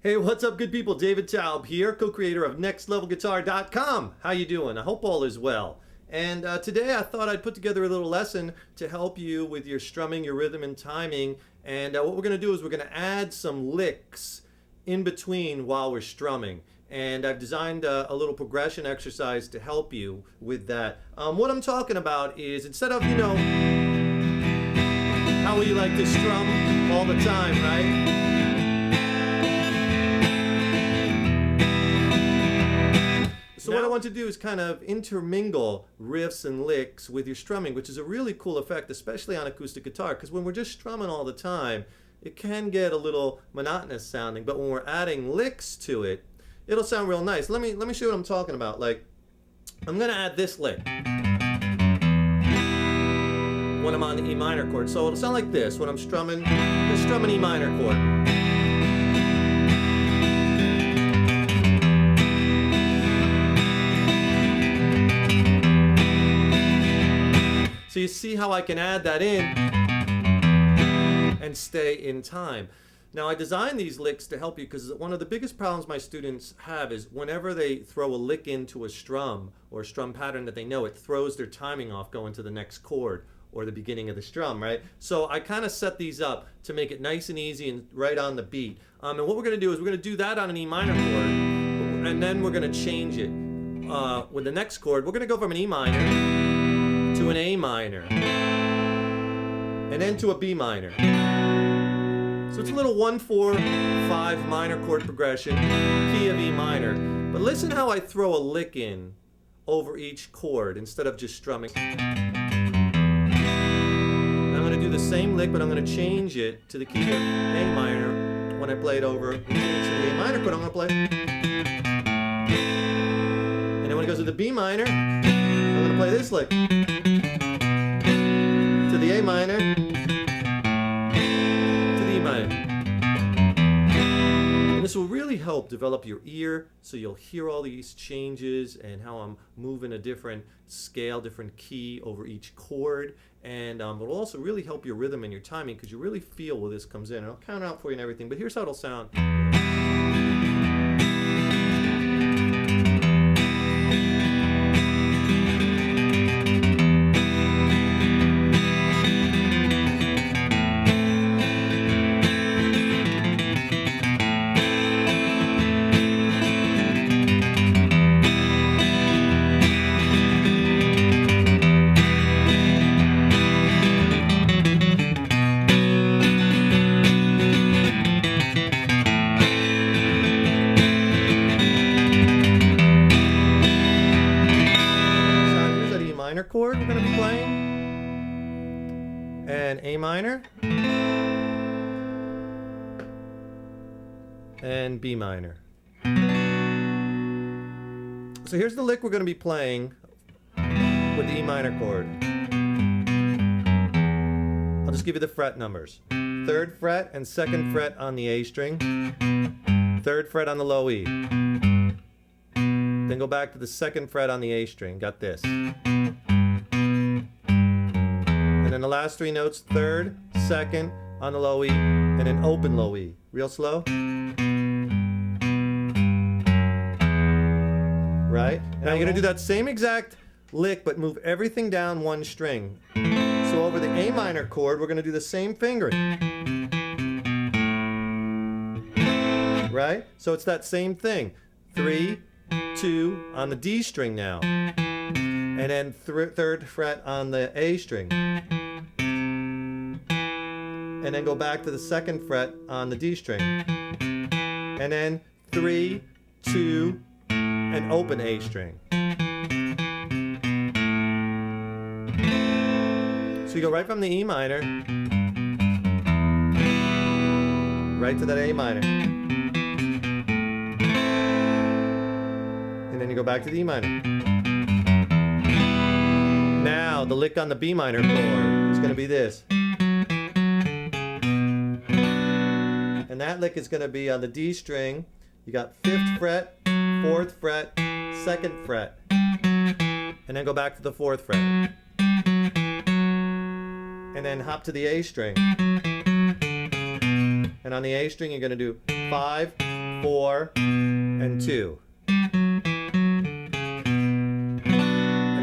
Hey, what's up, good people? David Taub here, co-creator of NextLevelGuitar.com. How you doing? I hope all is well. And today I thought I'd put together a little lesson to help you with your strumming, your rhythm, and timing. And what we're going to do is we're going to add some licks in between while we're strumming. And I've designed a little progression exercise to help you with that. What I'm talking about is instead of, how you like to strum all the time, right? So what I want to do is kind of intermingle riffs and licks with your strumming, which is a really cool effect, especially on acoustic guitar, because when we're just strumming all the time, it can get a little monotonous sounding, but when we're adding licks to it, it'll sound real nice. Let me show you what I'm talking about. Like, I'm going to add this lick when I'm on the E minor chord. So it'll sound like this when I'm strumming, just strumming E minor chord. So you see how I can add that in and stay in time. Now I designed these licks to help you because one of the biggest problems my students have is whenever they throw a lick into a strum or a strum pattern that they know, it throws their timing off going to the next chord or the beginning of the strum, right? So I kind of set these up to make it nice and easy and right on the beat. And what we're going to do is we're going to do that on an E minor chord, and then we're going to change it. With the next chord, we're going to go from an E minor to an A minor, and then to a B minor. So it's a little 1-4-5 minor chord progression, key of E minor. But listen how I throw a lick in over each chord instead of just strumming. I'm going to do the same lick, but I'm going to change it to the key of A minor when I play it over to the A minor chord. I'm going to play. And then when it goes to the B minor, I'm going to play this lick. To the A minor, to the E minor. And this will really help develop your ear so you'll hear all these changes and how I'm moving a different scale, different key over each chord. And it'll also really help your rhythm and your timing because you really feel where this comes in. And I'll count out for you and everything, but here's how it'll sound. Chord we're going to be playing, and A minor, and B minor. So here's the lick we're going to be playing with the E minor chord. I'll just give you the fret numbers. 3rd fret and 2nd fret on the A string, 3rd fret on the low E. Then go back to the 2nd fret on the A string. Got this. And then the last 3 notes, 3rd, 2nd on the low E, and an open low E. Real slow. Right? Now you're going to do that same exact lick, but move everything down one string. So over the A minor chord, we're going to do the same fingering. Right? So it's that same thing. 3, 2 on the D string now. And then 3rd fret on the A string. And then go back to the 2nd fret on the D string. And then 3, 2, and open A string. So you go right from the E minor, right to that A minor. And then you go back to the E minor. Now the lick on the B minor chord is going to be this. And that lick is going to be on the D string. You got 5th fret, 4th fret, 2nd fret. And then go back to the 4th fret. And then hop to the A string. And on the A string, you're going to do 5, 4, and 2. And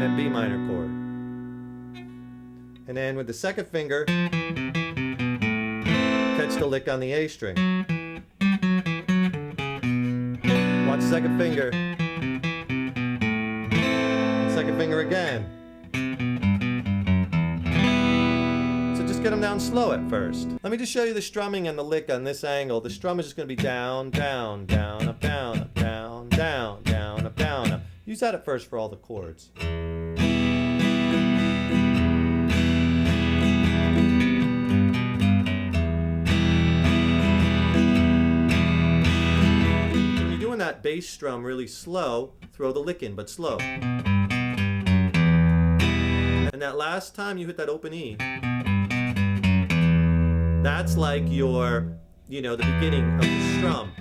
then B minor chord. And then with the second finger, catch the lick on the A string. Watch the second finger. Second finger again. So just get them down slow at first. Let me just show you the strumming and the lick on this angle. The strum is just going to be down, down, down, up, down, up, down, down, down, up, down, up. Use that at first for all the chords. When you're doing that bass strum really slow, throw the lick in, but slow. And that last time you hit that open E, that's like your, the beginning of the strum.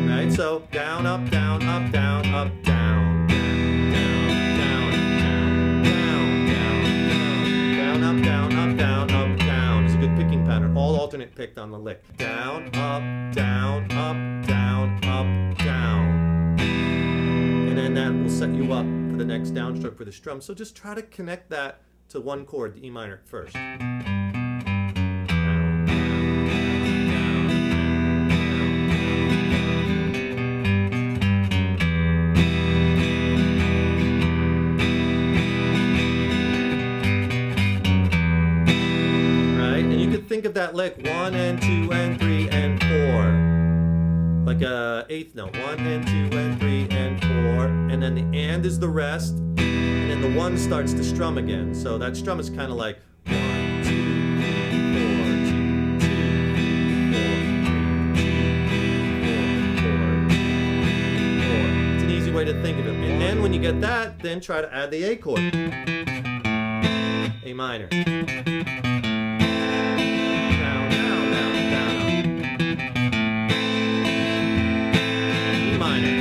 Right? So down, up, down, up, down, up, down, down, down, down, down, down, down, up, down, up, down, up, down. It's a good picking pattern. All alternate picked on the lick. Down, up, down, up, down, up, down. And then that will set you up for the next downstroke for the strum. So just try to connect that to one chord, the E minor first. Right? And you could think of that lick 1 and 2 and 3 and 4. Like a eighth note. 1 and 2 and 3 and 4. And then the and is the rest. And then the 1 starts to strum again. So that strum is kind of like 1, 2, 3, 4, 2, 2, 3, 4, 4. It's an easy way to think of it. And then when you get that, then try to add the A chord. A minor. Down, down, down, down. E minor.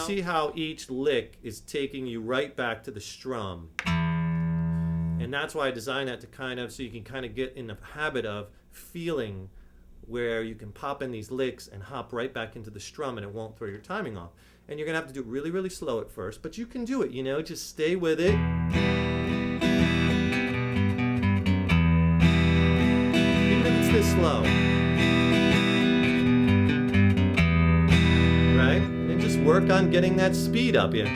See how each lick is taking you right back to the strum, and that's why I designed that to so you can kind of get in the habit of feeling where you can pop in these licks and hop right back into the strum and it won't throw your timing off. And you're gonna have to do it really, really slow at first, but you can do it, just stay with it. Even if it's this slow. Work on getting that speed up here.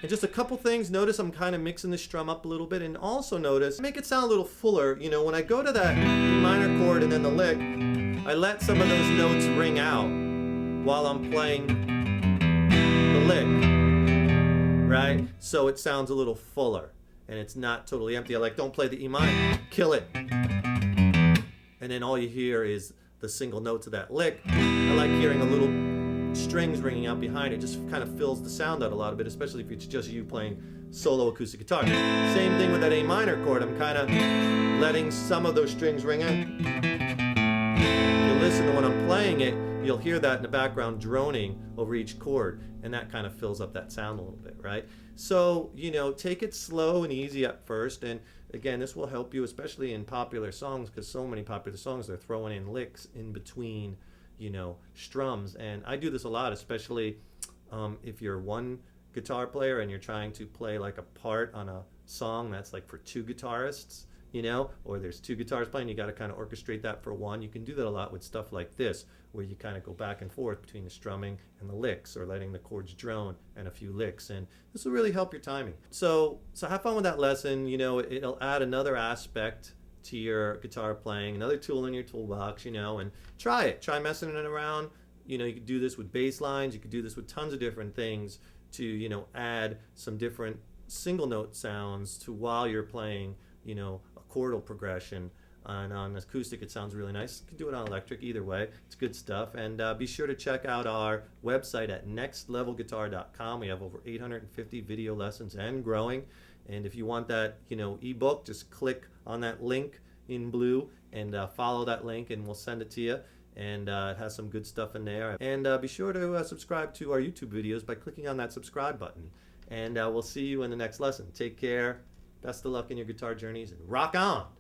Just a couple things. Notice I'm kind of mixing the strum up a little bit, and also notice, make it sound a little fuller. When I go to that E minor chord and then the lick, I let some of those notes ring out while I'm playing the lick, right? So it sounds a little fuller and it's not totally empty. I don't play the E minor, kill it. And then all you hear is the single notes of that lick. I like hearing a little strings ringing out behind it. Just kind of fills the sound out a lot of it, especially if it's just you playing solo acoustic guitar. Same thing with that A minor chord. I'm kind of letting some of those strings ring in. If you listen to when I'm playing it, you'll hear that in the background droning over each chord, and that kind of fills up that sound a little bit, right? So, take it slow and easy at first, and again, this will help you, especially in popular songs, because so many popular songs, they're throwing in licks in between strums. And I do this a lot, especially if you're one guitar player and you're trying to play like a part on a song that's like for two guitarists, or there's two guitars playing, you got to kind of orchestrate that for one. You can do that a lot with stuff like this, where you kind of go back and forth between the strumming and the licks, or letting the chords drone and a few licks, and this will really help your timing. So have fun with that lesson. It'll add another aspect to your guitar playing, another tool in your toolbox, and try messing it around. You could do this with bass lines, you could do this with tons of different things to, add some different single note sounds to while you're playing, a chordal progression And on acoustic, it sounds really nice. You can do it on electric, either way. It's good stuff. And be sure to check out our website at nextlevelguitar.com. We have over 850 video lessons and growing. And if you want that, ebook, just click on that link in blue and follow that link, and we'll send it to you. And it has some good stuff in there. And be sure to subscribe to our YouTube videos by clicking on that subscribe button. And we'll see you in the next lesson. Take care. Best of luck in your guitar journeys, and rock on!